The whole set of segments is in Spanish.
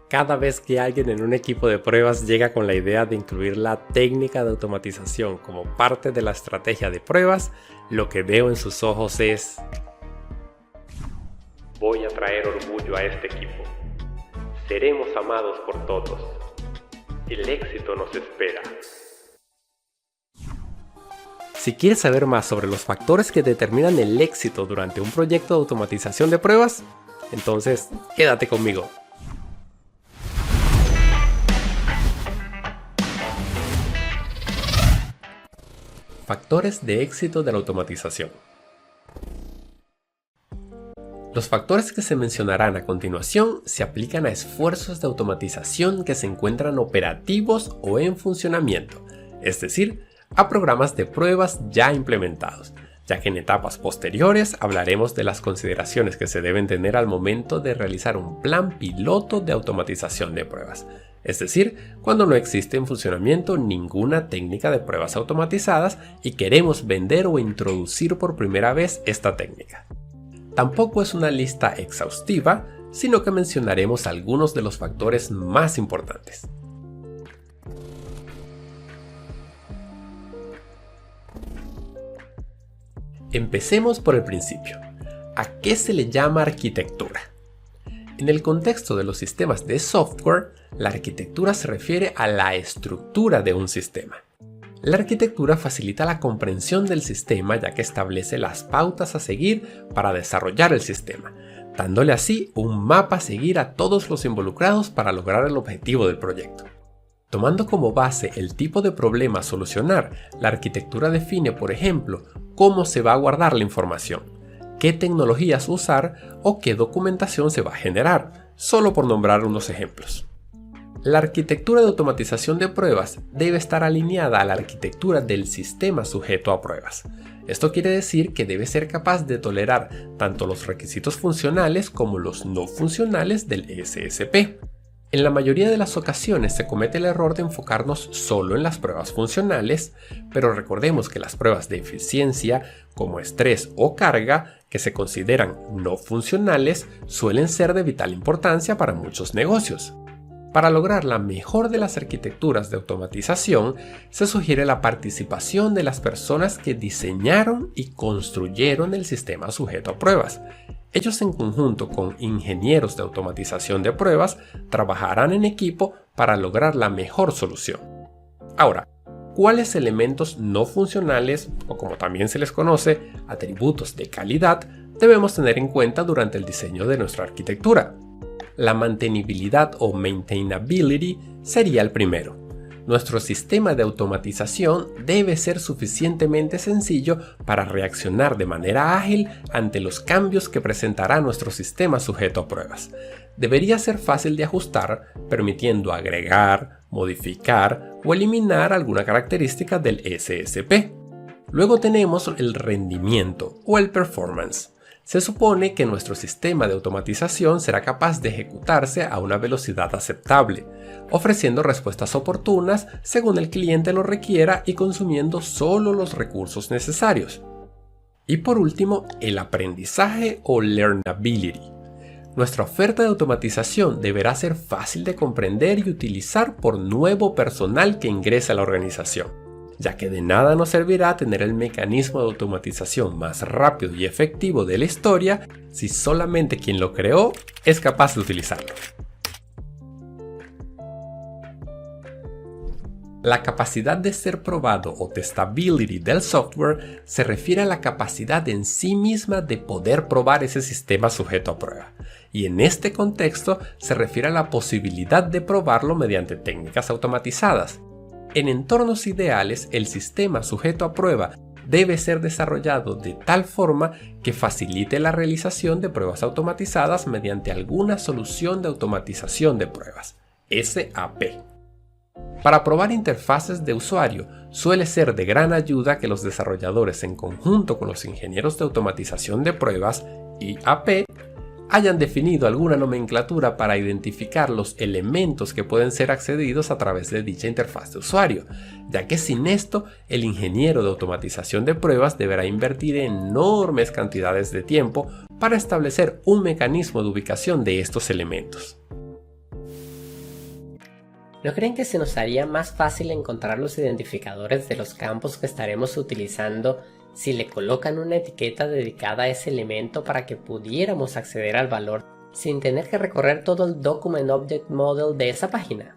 Cada vez que alguien en un equipo de pruebas llega con la idea de incluir la técnica de automatización como parte de la estrategia de pruebas, lo que veo en sus ojos es: voy a traer orgullo a este equipo. Seremos amados por todos. El éxito nos espera. Si quieres saber más sobre los factores que determinan el éxito durante un proyecto de automatización de pruebas, entonces quédate conmigo. Factores de éxito de la automatización. Los factores que se mencionarán a continuación se aplican a esfuerzos de automatización que se encuentran operativos o en funcionamiento, es decir, a programas de pruebas ya implementados, ya que en etapas posteriores hablaremos de las consideraciones que se deben tener al momento de realizar un plan piloto de automatización de pruebas, es decir, cuando no existe en funcionamiento ninguna técnica de pruebas automatizadas y queremos vender o introducir por primera vez esta técnica. Tampoco es una lista exhaustiva, sino que mencionaremos algunos de los factores más importantes. Empecemos por el principio. ¿A qué se le llama arquitectura? En el contexto de los sistemas de software, la arquitectura se refiere a la estructura de un sistema. La arquitectura facilita la comprensión del sistema ya que establece las pautas a seguir para desarrollar el sistema, dándole así un mapa a seguir a todos los involucrados para lograr el objetivo del proyecto. Tomando como base el tipo de problema a solucionar, la arquitectura define, por ejemplo, cómo se va a guardar la información, qué tecnologías usar o qué documentación se va a generar, solo por nombrar unos ejemplos. La arquitectura de automatización de pruebas debe estar alineada a la arquitectura del sistema sujeto a pruebas. Esto quiere decir que debe ser capaz de tolerar tanto los requisitos funcionales como los no funcionales del SSP. En la mayoría de las ocasiones se comete el error de enfocarnos solo en las pruebas funcionales, pero recordemos que las pruebas de eficiencia, como estrés o carga, que se consideran no funcionales, suelen ser de vital importancia para muchos negocios. Para lograr la mejor de las arquitecturas de automatización, se sugiere la participación de las personas que diseñaron y construyeron el sistema sujeto a pruebas. Ellos, en conjunto con ingenieros de automatización de pruebas, trabajarán en equipo para lograr la mejor solución. Ahora, ¿cuáles elementos no funcionales, o como también se les conoce, atributos de calidad, debemos tener en cuenta durante el diseño de nuestra arquitectura? La mantenibilidad o maintainability sería el primero. Nuestro sistema de automatización debe ser suficientemente sencillo para reaccionar de manera ágil ante los cambios que presentará nuestro sistema sujeto a pruebas. Debería ser fácil de ajustar, permitiendo agregar, modificar o eliminar alguna característica del SSP. Luego tenemos el rendimiento o el performance. Se supone que nuestro sistema de automatización será capaz de ejecutarse a una velocidad aceptable, ofreciendo respuestas oportunas según el cliente lo requiera y consumiendo solo los recursos necesarios. Y por último, el aprendizaje o learnability. Nuestra oferta de automatización deberá ser fácil de comprender y utilizar por nuevo personal que ingrese a la organización, ya que de nada nos servirá tener el mecanismo de automatización más rápido y efectivo de la historia si solamente quien lo creó es capaz de utilizarlo. La capacidad de ser probado o testability del software se refiere a la capacidad en sí misma de poder probar ese sistema sujeto a prueba, y en este contexto se refiere a la posibilidad de probarlo mediante técnicas automatizadas. En entornos ideales, el sistema sujeto a prueba debe ser desarrollado de tal forma que facilite la realización de pruebas automatizadas mediante alguna solución de automatización de pruebas, SAP. Para probar interfaces de usuario, suele ser de gran ayuda que los desarrolladores, en conjunto con los ingenieros de automatización de pruebas, IAP, hayan definido alguna nomenclatura para identificar los elementos que pueden ser accedidos a través de dicha interfaz de usuario, ya que sin esto el ingeniero de automatización de pruebas deberá invertir enormes cantidades de tiempo para establecer un mecanismo de ubicación de estos elementos. ¿No creen que se nos haría más fácil encontrar los identificadores de los campos que estaremos utilizando si le colocan una etiqueta dedicada a ese elemento para que pudiéramos acceder al valor sin tener que recorrer todo el Document Object Model de esa página?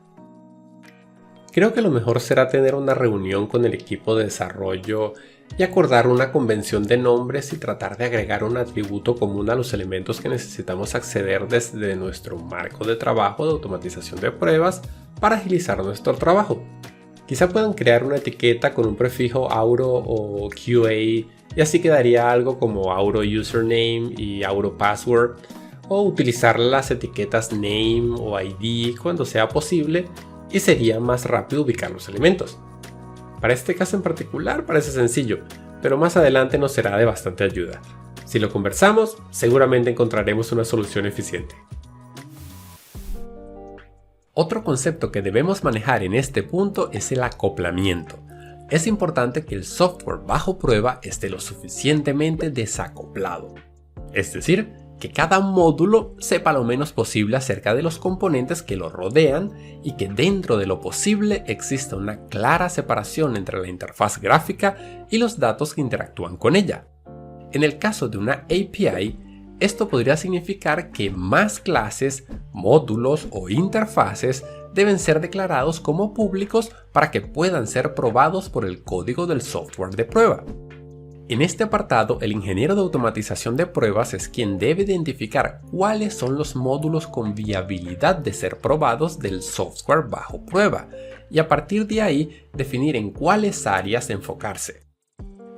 Creo que lo mejor será tener una reunión con el equipo de desarrollo y acordar una convención de nombres y tratar de agregar un atributo común a los elementos que necesitamos acceder desde nuestro marco de trabajo de automatización de pruebas para agilizar nuestro trabajo. Quizá puedan crear una etiqueta con un prefijo Auro o QA y así quedaría algo como Auro Username y Auro Password, o utilizar las etiquetas Name o ID cuando sea posible y sería más rápido ubicar los elementos. Para este caso en particular parece sencillo, pero más adelante nos será de bastante ayuda. Si lo conversamos, seguramente encontraremos una solución eficiente. Otro concepto que debemos manejar en este punto es el acoplamiento. Es importante que el software bajo prueba esté lo suficientemente desacoplado. Es decir, que cada módulo sepa lo menos posible acerca de los componentes que lo rodean y que dentro de lo posible exista una clara separación entre la interfaz gráfica y los datos que interactúan con ella. En el caso de una API, esto podría significar que más clases, módulos o interfaces deben ser declarados como públicos para que puedan ser probados por el código del software de prueba. En este apartado, el ingeniero de automatización de pruebas es quien debe identificar cuáles son los módulos con viabilidad de ser probados del software bajo prueba y a partir de ahí definir en cuáles áreas enfocarse.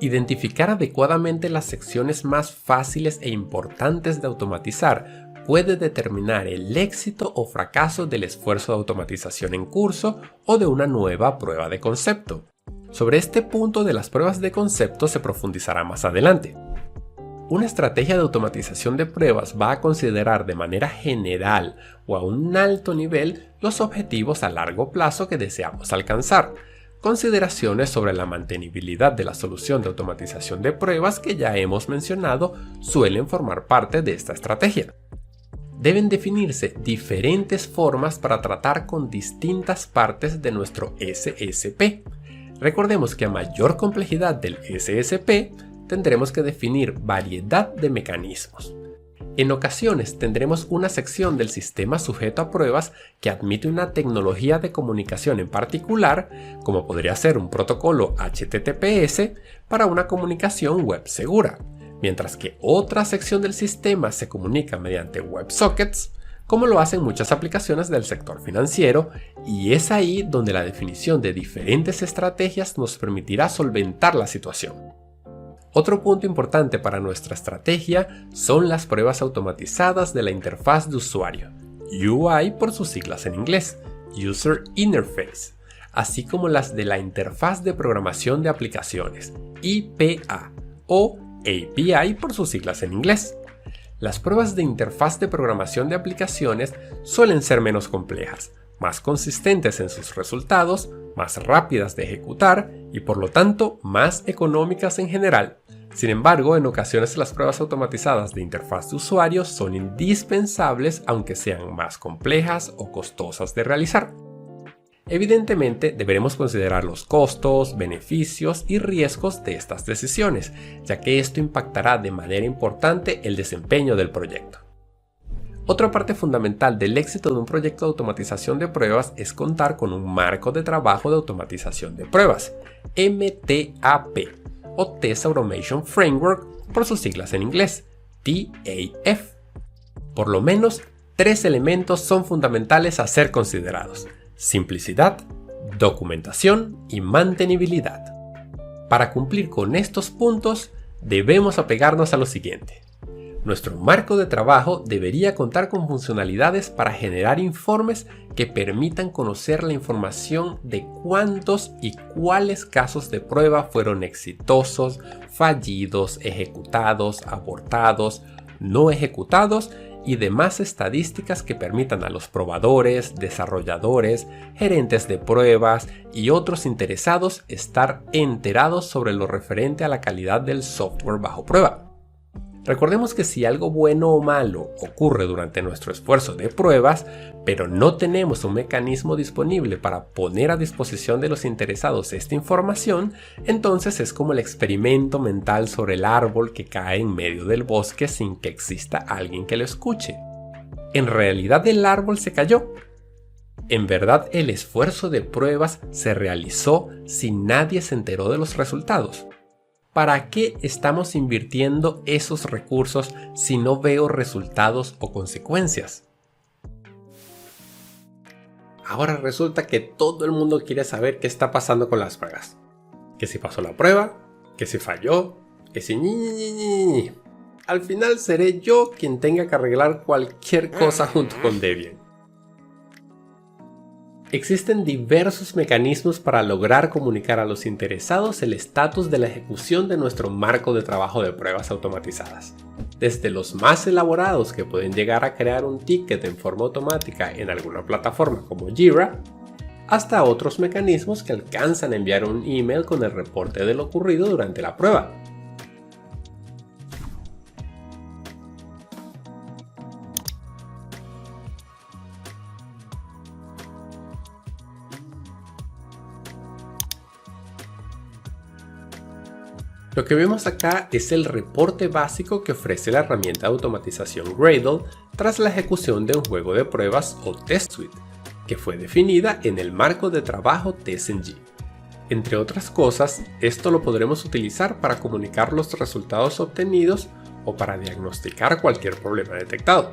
Identificar adecuadamente las secciones más fáciles e importantes de automatizar puede determinar el éxito o fracaso del esfuerzo de automatización en curso o de una nueva prueba de concepto. Sobre este punto de las pruebas de concepto se profundizará más adelante. Una estrategia de automatización de pruebas va a considerar de manera general o a un alto nivel los objetivos a largo plazo que deseamos alcanzar. Consideraciones sobre la mantenibilidad de la solución de automatización de pruebas que ya hemos mencionado suelen formar parte de esta estrategia. Deben definirse diferentes formas para tratar con distintas partes de nuestro SSP. Recordemos que a mayor complejidad del SSP, tendremos que definir variedad de mecanismos. En ocasiones tendremos una sección del sistema sujeto a pruebas que admite una tecnología de comunicación en particular, como podría ser un protocolo HTTPS para una comunicación web segura, mientras que otra sección del sistema se comunica mediante WebSockets, como lo hacen muchas aplicaciones del sector financiero, y es ahí donde la definición de diferentes estrategias nos permitirá solventar la situación. Otro punto importante para nuestra estrategia son las pruebas automatizadas de la interfaz de usuario, UI por sus siglas en inglés, User Interface, así como las de la interfaz de programación de aplicaciones, IPA, o API por sus siglas en inglés. Las pruebas de interfaz de programación de aplicaciones suelen ser menos complejas, más consistentes en sus resultados, más rápidas de ejecutar y por lo tanto más económicas en general. Sin embargo, en ocasiones las pruebas automatizadas de interfaz de usuario son indispensables aunque sean más complejas o costosas de realizar. Evidentemente, deberemos considerar los costos, beneficios y riesgos de estas decisiones, ya que esto impactará de manera importante el desempeño del proyecto. Otra parte fundamental del éxito de un proyecto de automatización de pruebas es contar con un marco de trabajo de automatización de pruebas, MTAP, o Test Automation Framework por sus siglas en inglés, TAF. Por lo menos 3 elementos son fundamentales a ser considerados: simplicidad, documentación y mantenibilidad. Para cumplir con estos puntos, debemos apegarnos a lo siguiente. Nuestro marco de trabajo debería contar con funcionalidades para generar informes que permitan conocer la información de cuántos y cuáles casos de prueba fueron exitosos, fallidos, ejecutados, abortados, no ejecutados y demás estadísticas que permitan a los probadores, desarrolladores, gerentes de pruebas y otros interesados estar enterados sobre lo referente a la calidad del software bajo prueba. Recordemos que si algo bueno o malo ocurre durante nuestro esfuerzo de pruebas, pero no tenemos un mecanismo disponible para poner a disposición de los interesados esta información, entonces es como el experimento mental sobre el árbol que cae en medio del bosque sin que exista alguien que lo escuche. En realidad el árbol se cayó. En verdad el esfuerzo de pruebas se realizó si nadie se enteró de los resultados. ¿Para qué estamos invirtiendo esos recursos si no veo resultados o consecuencias? Ahora resulta que todo el mundo quiere saber qué está pasando con las pruebas. Que si pasó la prueba, que si falló, que si ñi. Al final seré yo quien tenga que arreglar cualquier cosa junto con Debian. Existen diversos mecanismos para lograr comunicar a los interesados el estatus de la ejecución de nuestro marco de trabajo de pruebas automatizadas. Desde los más elaborados que pueden llegar a crear un ticket en forma automática en alguna plataforma como Jira, hasta otros mecanismos que alcanzan a enviar un email con el reporte de lo ocurrido durante la prueba. Lo que vemos acá es el reporte básico que ofrece la herramienta de automatización Gradle tras la ejecución de un juego de pruebas o test suite, que fue definida en el marco de trabajo TestNG. Entre otras cosas, esto lo podremos utilizar para comunicar los resultados obtenidos o para diagnosticar cualquier problema detectado.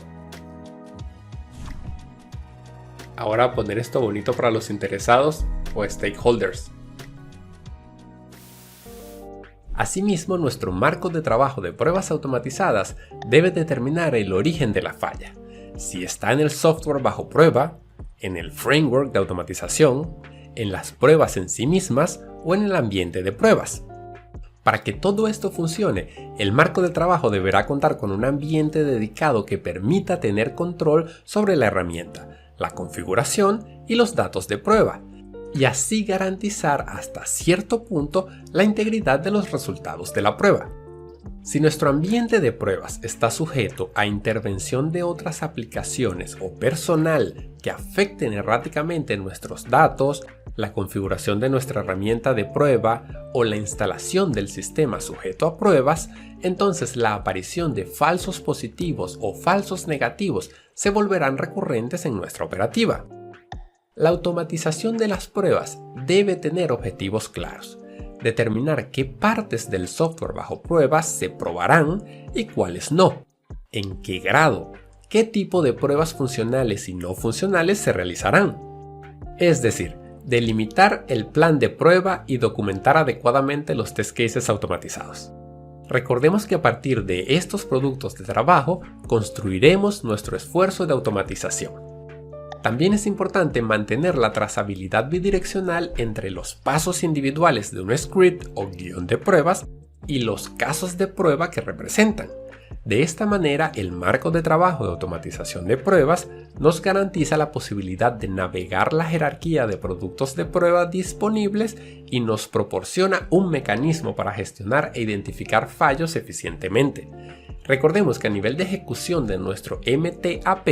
Ahora poner esto bonito para los interesados o stakeholders. Asimismo, nuestro marco de trabajo de pruebas automatizadas debe determinar el origen de la falla, si está en el software bajo prueba, en el framework de automatización, en las pruebas en sí mismas o en el ambiente de pruebas. Para que todo esto funcione, el marco de trabajo deberá contar con un ambiente dedicado que permita tener control sobre la herramienta, la configuración y los datos de prueba, y así garantizar hasta cierto punto la integridad de los resultados de la prueba. Si nuestro ambiente de pruebas está sujeto a intervención de otras aplicaciones o personal que afecten erráticamente nuestros datos, la configuración de nuestra herramienta de prueba o la instalación del sistema sujeto a pruebas, entonces la aparición de falsos positivos o falsos negativos se volverán recurrentes en nuestra operativa. La automatización de las pruebas debe tener objetivos claros, determinar qué partes del software bajo pruebas se probarán y cuáles no, en qué grado, qué tipo de pruebas funcionales y no funcionales se realizarán. Es decir, delimitar el plan de prueba y documentar adecuadamente los test cases automatizados. Recordemos que a partir de estos productos de trabajo construiremos nuestro esfuerzo de automatización. También es importante mantener la trazabilidad bidireccional entre los pasos individuales de un script o guión de pruebas y los casos de prueba que representan. De esta manera, el marco de trabajo de automatización de pruebas nos garantiza la posibilidad de navegar la jerarquía de productos de prueba disponibles y nos proporciona un mecanismo para gestionar e identificar fallos eficientemente. Recordemos que a nivel de ejecución de nuestro MTAP,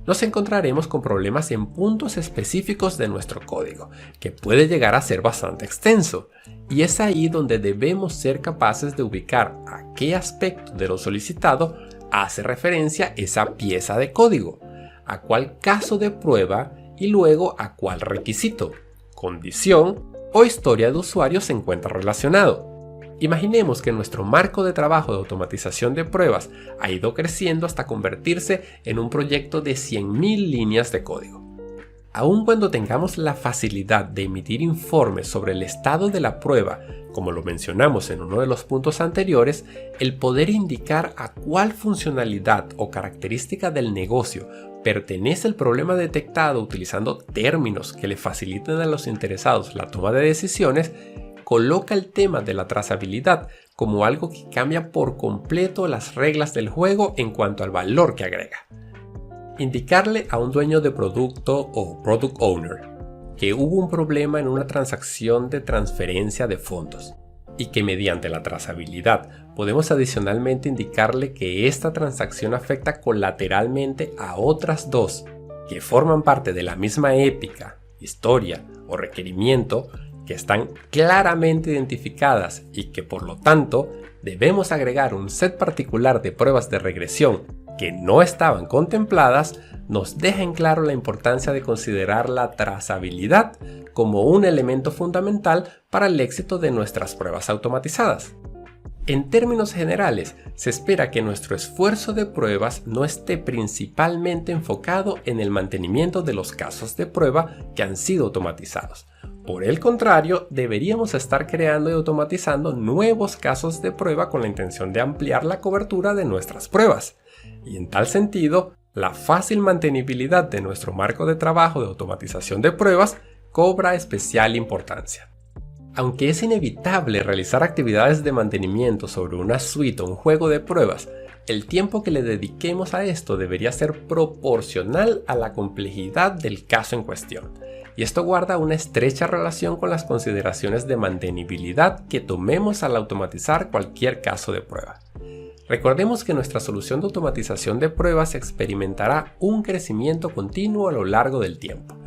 nos encontraremos con problemas en puntos específicos de nuestro código, que puede llegar a ser bastante extenso, y es ahí donde debemos ser capaces de ubicar a qué aspecto de lo solicitado hace referencia esa pieza de código, a cuál caso de prueba y luego a cuál requisito, condición o historia de usuario se encuentra relacionado. Imaginemos que nuestro marco de trabajo de automatización de pruebas ha ido creciendo hasta convertirse en un proyecto de 100.000 líneas de código. Aun cuando tengamos la facilidad de emitir informes sobre el estado de la prueba, como lo mencionamos en uno de los puntos anteriores, el poder indicar a cuál funcionalidad o característica del negocio pertenece el problema detectado utilizando términos que le faciliten a los interesados la toma de decisiones, coloca el tema de la trazabilidad como algo que cambia por completo las reglas del juego en cuanto al valor que agrega. Indicarle a un dueño de producto o product owner que hubo un problema en una transacción de transferencia de fondos y que mediante la trazabilidad podemos adicionalmente indicarle que esta transacción afecta colateralmente a otras dos que forman parte de la misma épica, historia o requerimiento, que están claramente identificadas y que por lo tanto debemos agregar un set particular de pruebas de regresión que no estaban contempladas, nos deja en claro la importancia de considerar la trazabilidad como un elemento fundamental para el éxito de nuestras pruebas automatizadas. En términos generales, se espera que nuestro esfuerzo de pruebas no esté principalmente enfocado en el mantenimiento de los casos de prueba que han sido automatizados. Por el contrario, deberíamos estar creando y automatizando nuevos casos de prueba con la intención de ampliar la cobertura de nuestras pruebas. Y en tal sentido, la fácil mantenibilidad de nuestro marco de trabajo de automatización de pruebas cobra especial importancia. Aunque es inevitable realizar actividades de mantenimiento sobre una suite o un juego de pruebas, el tiempo que le dediquemos a esto debería ser proporcional a la complejidad del caso en cuestión. Y esto guarda una estrecha relación con las consideraciones de mantenibilidad que tomemos al automatizar cualquier caso de prueba. Recordemos que nuestra solución de automatización de pruebas experimentará un crecimiento continuo a lo largo del tiempo.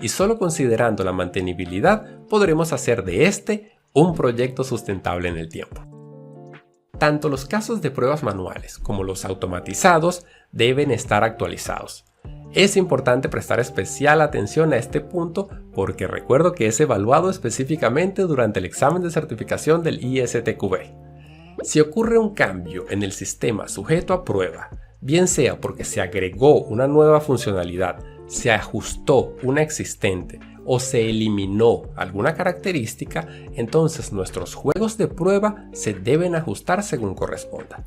Y solo considerando la mantenibilidad podremos hacer de este un proyecto sustentable en el tiempo. Tanto los casos de pruebas manuales como los automatizados deben estar actualizados. Es importante prestar especial atención a este punto porque recuerdo que es evaluado específicamente durante el examen de certificación del ISTQB. Si ocurre un cambio en el sistema sujeto a prueba, bien sea porque se agregó una nueva funcionalidad, se ajustó una existente o se eliminó alguna característica, entonces nuestros juegos de prueba se deben ajustar según corresponda.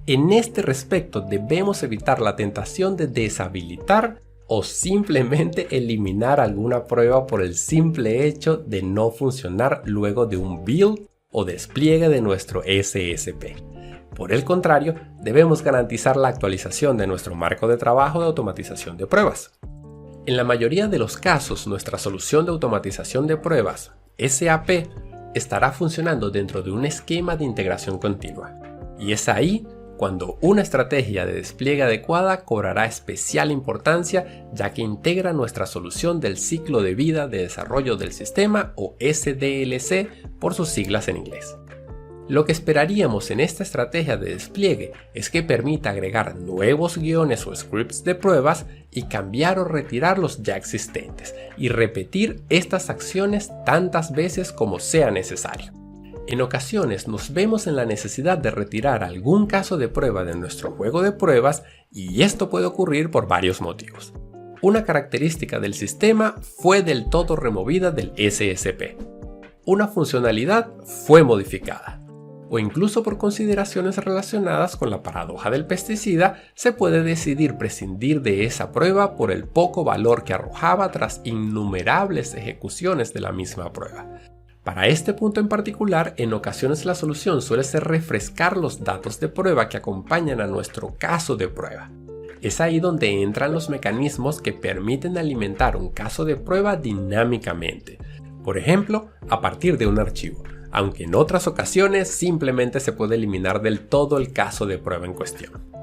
En este respecto debemos evitar la tentación de deshabilitar o simplemente eliminar alguna prueba por el simple hecho de no funcionar luego de un build o despliegue de nuestro SSP. Por el contrario, debemos garantizar la actualización de nuestro marco de trabajo de automatización de pruebas. En la mayoría de los casos, nuestra solución de automatización de pruebas, SAP, estará funcionando dentro de un esquema de integración continua. Y es ahí cuando una estrategia de despliegue adecuada cobrará especial importancia, ya que integra nuestra solución del ciclo de vida de desarrollo del sistema, o SDLC por sus siglas en inglés. Lo que esperaríamos en esta estrategia de despliegue es que permita agregar nuevos guiones o scripts de pruebas y cambiar o retirar los ya existentes, y repetir estas acciones tantas veces como sea necesario. En ocasiones nos vemos en la necesidad de retirar algún caso de prueba de nuestro juego de pruebas, y esto puede ocurrir por varios motivos. Una característica del sistema fue del todo removida del SSP. Una funcionalidad fue modificada. O incluso por consideraciones relacionadas con la paradoja del pesticida, se puede decidir prescindir de esa prueba por el poco valor que arrojaba tras innumerables ejecuciones de la misma prueba. Para este punto en particular, en ocasiones la solución suele ser refrescar los datos de prueba que acompañan a nuestro caso de prueba. Es ahí donde entran los mecanismos que permiten alimentar un caso de prueba dinámicamente. Por ejemplo, a partir de un archivo, aunque en otras ocasiones simplemente se puede eliminar del todo el caso de prueba en cuestión.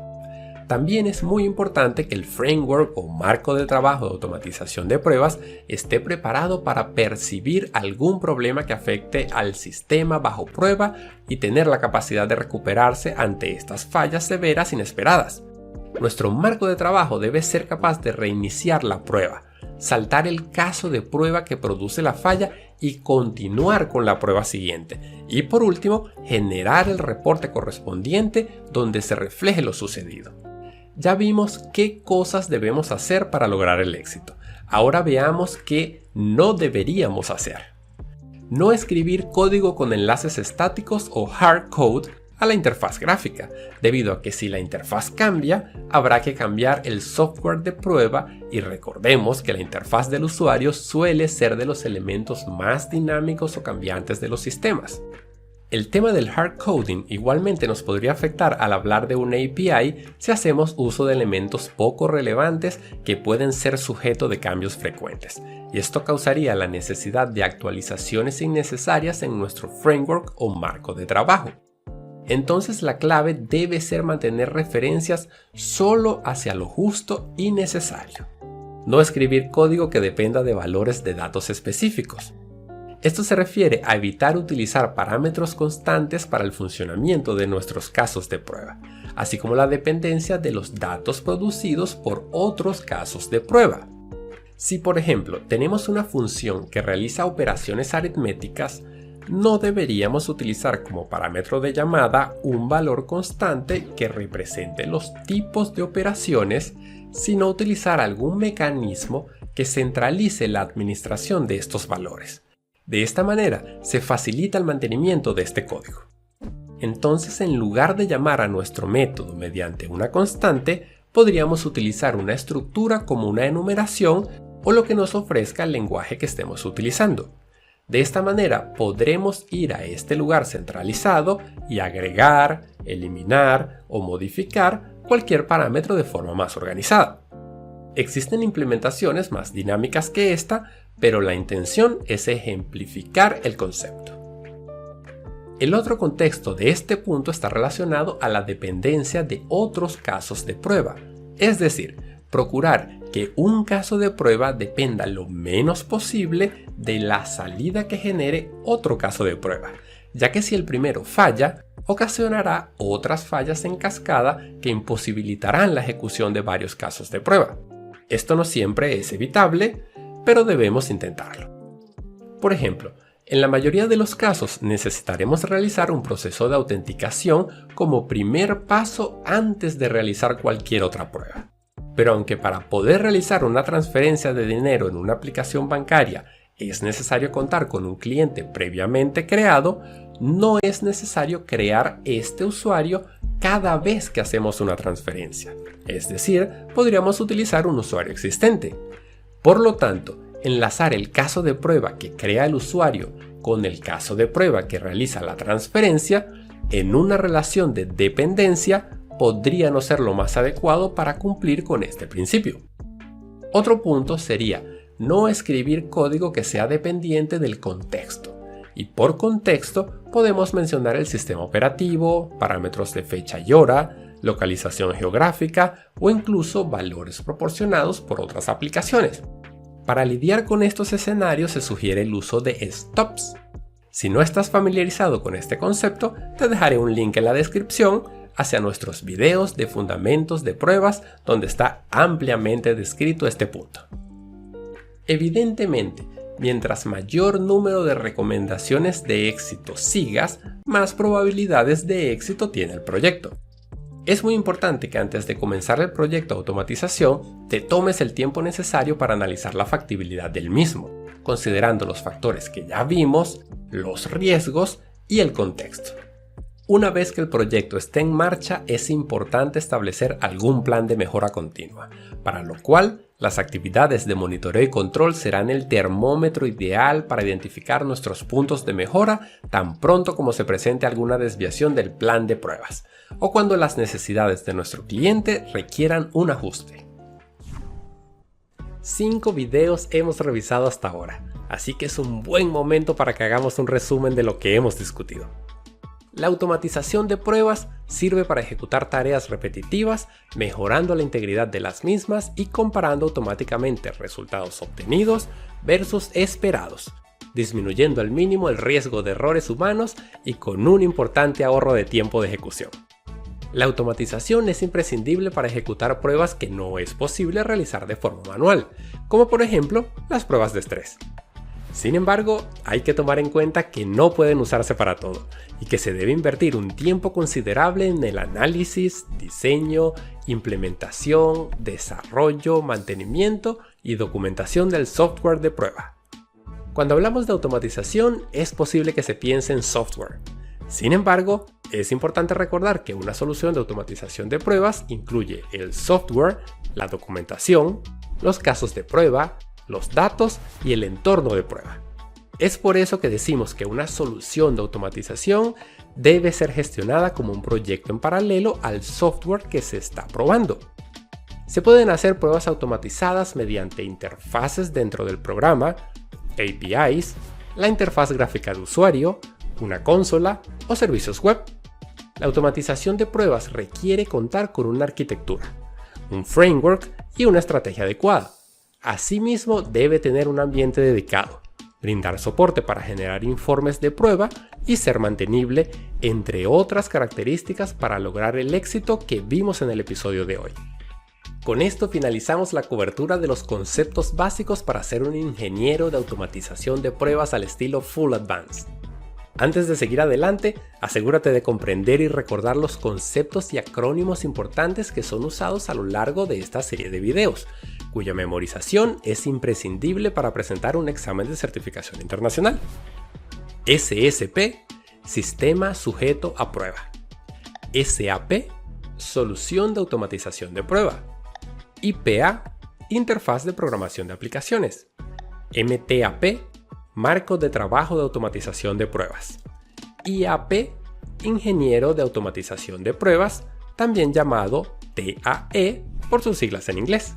También es muy importante que el framework o marco de trabajo de automatización de pruebas esté preparado para percibir algún problema que afecte al sistema bajo prueba y tener la capacidad de recuperarse ante estas fallas severas inesperadas. Nuestro marco de trabajo debe ser capaz de reiniciar la prueba, saltar el caso de prueba que produce la falla y continuar con la prueba siguiente. Y por último, generar el reporte correspondiente donde se refleje lo sucedido. Ya vimos qué cosas debemos hacer para lograr el éxito. Ahora veamos qué no deberíamos hacer. No escribir código con enlaces estáticos o hard code a la interfaz gráfica, debido a que si la interfaz cambia, habrá que cambiar el software de prueba, y recordemos que la interfaz del usuario suele ser de los elementos más dinámicos o cambiantes de los sistemas. El tema del hard coding igualmente nos podría afectar al hablar de una API si hacemos uso de elementos poco relevantes que pueden ser sujeto de cambios frecuentes, y esto causaría la necesidad de actualizaciones innecesarias en nuestro framework o marco de trabajo. Entonces la clave debe ser mantener referencias solo hacia lo justo y necesario. No escribir código que dependa de valores de datos específicos. Esto se refiere a evitar utilizar parámetros constantes para el funcionamiento de nuestros casos de prueba, así como la dependencia de los datos producidos por otros casos de prueba. Si, por ejemplo, tenemos una función que realiza operaciones aritméticas, no deberíamos utilizar como parámetro de llamada un valor constante que represente los tipos de operaciones, sino utilizar algún mecanismo que centralice la administración de estos valores. De esta manera se facilita el mantenimiento de este código. Entonces, en lugar de llamar a nuestro método mediante una constante, podríamos utilizar una estructura como una enumeración o lo que nos ofrezca el lenguaje que estemos utilizando. De esta manera podremos ir a este lugar centralizado y agregar, eliminar o modificar cualquier parámetro de forma más organizada. Existen implementaciones más dinámicas que esta, pero la intención es ejemplificar el concepto. El otro contexto de este punto está relacionado a la dependencia de otros casos de prueba, es decir, procurar que un caso de prueba dependa lo menos posible de la salida que genere otro caso de prueba, ya que si el primero falla, ocasionará otras fallas en cascada que imposibilitarán la ejecución de varios casos de prueba. Esto no siempre es evitable, pero debemos intentarlo. Por ejemplo, en la mayoría de los casos necesitaremos realizar un proceso de autenticación como primer paso antes de realizar cualquier otra prueba. Pero aunque para poder realizar una transferencia de dinero en una aplicación bancaria es necesario contar con un cliente previamente creado, no es necesario crear este usuario cada vez que hacemos una transferencia. Es decir, podríamos utilizar un usuario existente. Por lo tanto, enlazar el caso de prueba que crea el usuario con el caso de prueba que realiza la transferencia en una relación de dependencia podría no ser lo más adecuado para cumplir con este principio. Otro punto sería no escribir código que sea dependiente del contexto. Y por contexto podemos mencionar el sistema operativo, parámetros de fecha y hora, localización geográfica o incluso valores proporcionados por otras aplicaciones. Para lidiar con estos escenarios se sugiere el uso de stops. Si no estás familiarizado con este concepto, te dejaré un link en la descripción hacia nuestros videos de fundamentos de pruebas donde está ampliamente descrito este punto. Evidentemente, mientras mayor número de recomendaciones de éxito sigas, más probabilidades de éxito tiene el proyecto. Es muy importante que antes de comenzar el proyecto de automatización, te tomes el tiempo necesario para analizar la factibilidad del mismo, considerando los factores que ya vimos, los riesgos y el contexto. Una vez que el proyecto esté en marcha, es importante establecer algún plan de mejora continua, para lo cual las actividades de monitoreo y control serán el termómetro ideal para identificar nuestros puntos de mejora tan pronto como se presente alguna desviación del plan de pruebas, o cuando las necesidades de nuestro cliente requieran un ajuste. 5 videos hemos revisado hasta ahora, así que es un buen momento para que hagamos un resumen de lo que hemos discutido. La automatización de pruebas sirve para ejecutar tareas repetitivas, mejorando la integridad de las mismas y comparando automáticamente resultados obtenidos versus esperados, disminuyendo al mínimo el riesgo de errores humanos y con un importante ahorro de tiempo de ejecución. La automatización es imprescindible para ejecutar pruebas que no es posible realizar de forma manual, como por ejemplo las pruebas de estrés. Sin embargo, hay que tomar en cuenta que no pueden usarse para todo y que se debe invertir un tiempo considerable en el análisis, diseño, implementación, desarrollo, mantenimiento y documentación del software de prueba. Cuando hablamos de automatización, es posible que se piense en software. Sin embargo, es importante recordar que una solución de automatización de pruebas incluye el software, la documentación, los casos de prueba, los datos y el entorno de prueba. Es por eso que decimos que una solución de automatización debe ser gestionada como un proyecto en paralelo al software que se está probando. Se pueden hacer pruebas automatizadas mediante interfaces dentro del programa, APIs, la interfaz gráfica de usuario, una consola o servicios web. La automatización de pruebas requiere contar con una arquitectura, un framework y una estrategia adecuada. Asimismo, debe tener un ambiente dedicado, brindar soporte para generar informes de prueba y ser mantenible, entre otras características para lograr el éxito que vimos en el episodio de hoy. Con esto finalizamos la cobertura de los conceptos básicos para ser un ingeniero de automatización de pruebas al estilo Full Advanced. Antes de seguir adelante, asegúrate de comprender y recordar los conceptos y acrónimos importantes que son usados a lo largo de esta serie de videos, cuya memorización es imprescindible para presentar un examen de certificación internacional. SSP, Sistema Sujeto a Prueba. SAP, Solución de Automatización de Prueba. IPA, Interfaz de Programación de Aplicaciones. MTAP, Marco de Trabajo de Automatización de Pruebas. IAP, Ingeniero de Automatización de Pruebas, también llamado TAE por sus siglas en inglés.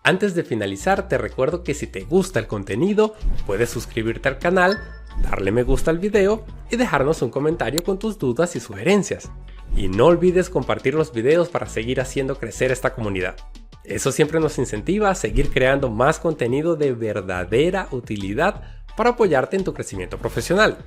Antes de finalizar, te recuerdo que si te gusta el contenido, puedes suscribirte al canal, darle me gusta al video y dejarnos un comentario con tus dudas y sugerencias. Y no olvides compartir los videos para seguir haciendo crecer esta comunidad. Eso siempre nos incentiva a seguir creando más contenido de verdadera utilidad para apoyarte en tu crecimiento profesional.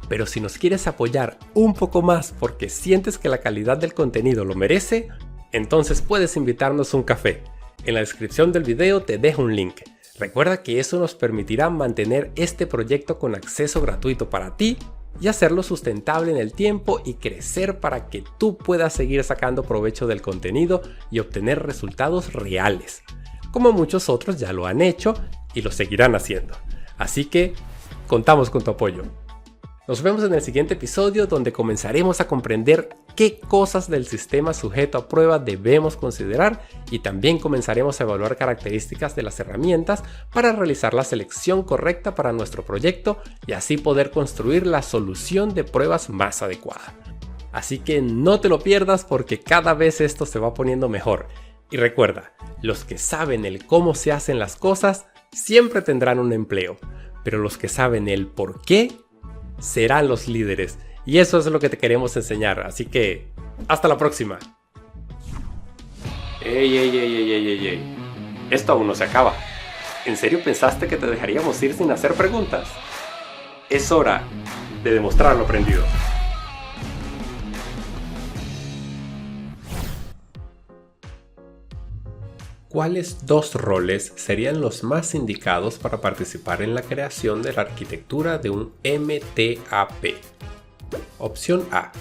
Pero si nos quieres apoyar un poco más porque sientes que la calidad del contenido lo merece, entonces puedes invitarnos un café. En la descripción del video te dejo un link. Recuerda que eso nos permitirá mantener este proyecto con acceso gratuito para ti y hacerlo sustentable en el tiempo y crecer para que tú puedas seguir sacando provecho del contenido y obtener resultados reales, como muchos otros ya lo han hecho y lo seguirán haciendo. Así que contamos con tu apoyo. Nos vemos en el siguiente episodio donde comenzaremos a comprender qué cosas del sistema sujeto a prueba debemos considerar y también comenzaremos a evaluar características de las herramientas para realizar la selección correcta para nuestro proyecto y así poder construir la solución de pruebas más adecuada. Así que no te lo pierdas porque cada vez esto se va poniendo mejor. Y recuerda, los que saben el cómo se hacen las cosas siempre tendrán un empleo, pero los que saben el por qué serán los líderes. Y eso es lo que te queremos enseñar. Así que, hasta la próxima. Ey. Esto aún no se acaba. ¿En serio pensaste que te dejaríamos ir sin hacer preguntas? Es hora de demostrar lo aprendido. ¿Cuáles dos roles serían los más indicados para participar en la creación de la arquitectura de un MTAP? Opción A: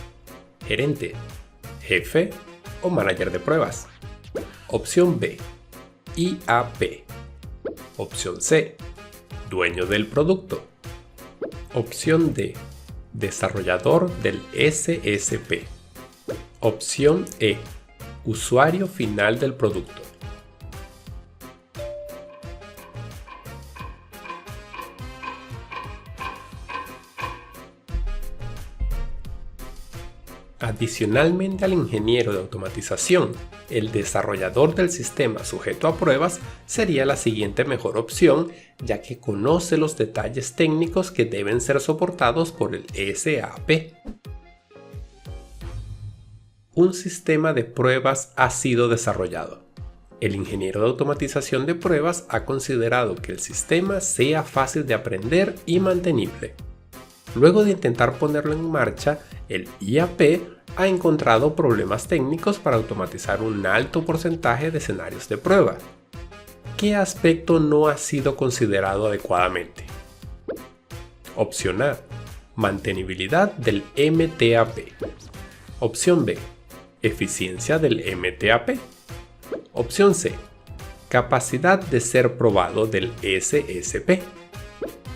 gerente, jefe o manager de pruebas. Opción B: IAP. Opción C: dueño del producto. Opción D: desarrollador del SSP. Opción E: usuario final del producto. Adicionalmente al ingeniero de automatización, el desarrollador del sistema sujeto a pruebas sería la siguiente mejor opción, ya que conoce los detalles técnicos que deben ser soportados por el SAP. Un sistema de pruebas ha sido desarrollado. El ingeniero de automatización de pruebas ha considerado que el sistema sea fácil de aprender y mantenible. Luego de intentar ponerlo en marcha, el IAP ha encontrado problemas técnicos para automatizar un alto porcentaje de escenarios de prueba. ¿Qué aspecto no ha sido considerado adecuadamente? Opción A: mantenibilidad del MTAP. Opción B: eficiencia del MTAP. Opción C: capacidad de ser probado del SSP.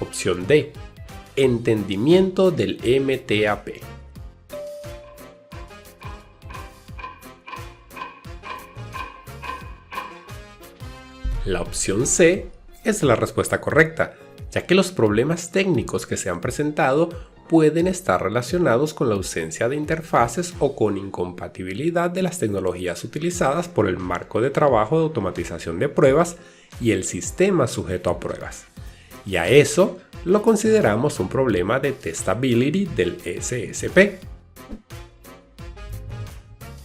Opción D: entendimiento del MTAP. La opción C: es la respuesta correcta, ya que los problemas técnicos que se han presentado pueden estar relacionados con la ausencia de interfaces o con incompatibilidad de las tecnologías utilizadas por el marco de trabajo de automatización de pruebas y el sistema sujeto a pruebas. Y a eso lo consideramos un problema de testability del SSP.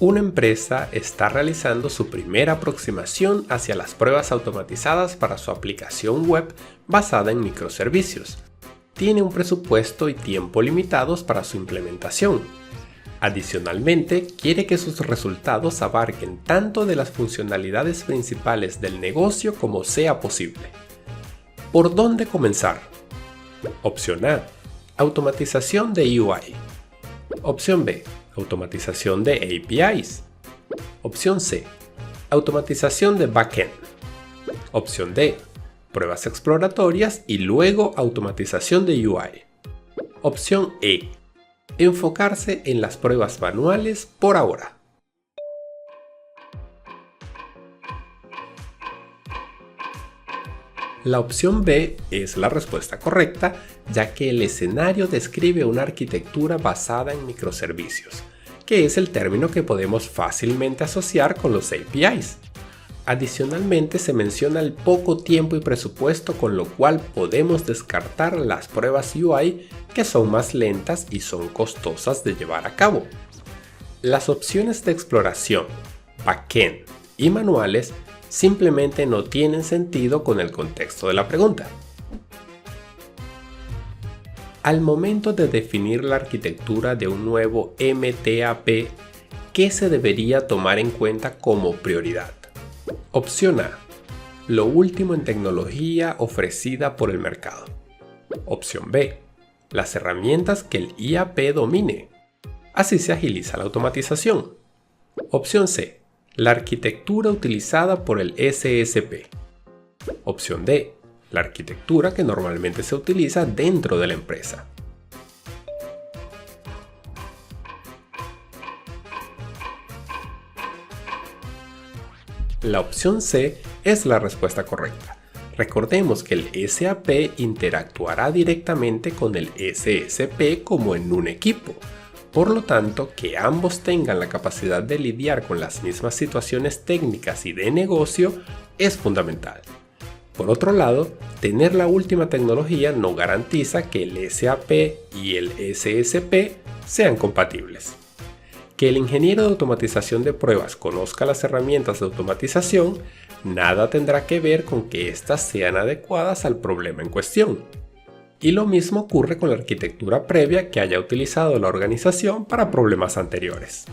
Una empresa está realizando su primera aproximación hacia las pruebas automatizadas para su aplicación web basada en microservicios. Tiene un presupuesto y tiempo limitados para su implementación. Adicionalmente, quiere que sus resultados abarquen tanto de las funcionalidades principales del negocio como sea posible. ¿Por dónde comenzar? Opción A. Automatización de UI. Opción B. Automatización de APIs. Opción C. Automatización de backend. Opción D. Pruebas exploratorias y luego automatización de UI. Opción E. Enfocarse en las pruebas manuales por ahora. La opción B es la respuesta correcta, ya que el escenario describe una arquitectura basada en microservicios, que es el término que podemos fácilmente asociar con los APIs. Adicionalmente se menciona el poco tiempo y presupuesto, con lo cual podemos descartar las pruebas UI que son más lentas y son costosas de llevar a cabo. Las opciones de exploración, backend y manuales simplemente no tienen sentido con el contexto de la pregunta. Al momento de definir la arquitectura de un nuevo MTAP, ¿qué se debería tomar en cuenta como prioridad? Opción A. Lo último en tecnología ofrecida por el mercado. Opción B. Las herramientas que el IAP domine. Así se agiliza la automatización. Opción C. La arquitectura utilizada por el SSP. Opción D. La arquitectura que normalmente se utiliza dentro de la empresa. La opción C es la respuesta correcta. Recordemos que el SAP interactuará directamente con el SSP como en un equipo. Por lo tanto, que ambos tengan la capacidad de lidiar con las mismas situaciones técnicas y de negocio es fundamental. Por otro lado, tener la última tecnología no garantiza que el SAP y el SSP sean compatibles. Que el ingeniero de automatización de pruebas conozca las herramientas de automatización nada tendrá que ver con que éstas sean adecuadas al problema en cuestión. Y lo mismo ocurre con la arquitectura previa que haya utilizado la organización para problemas anteriores.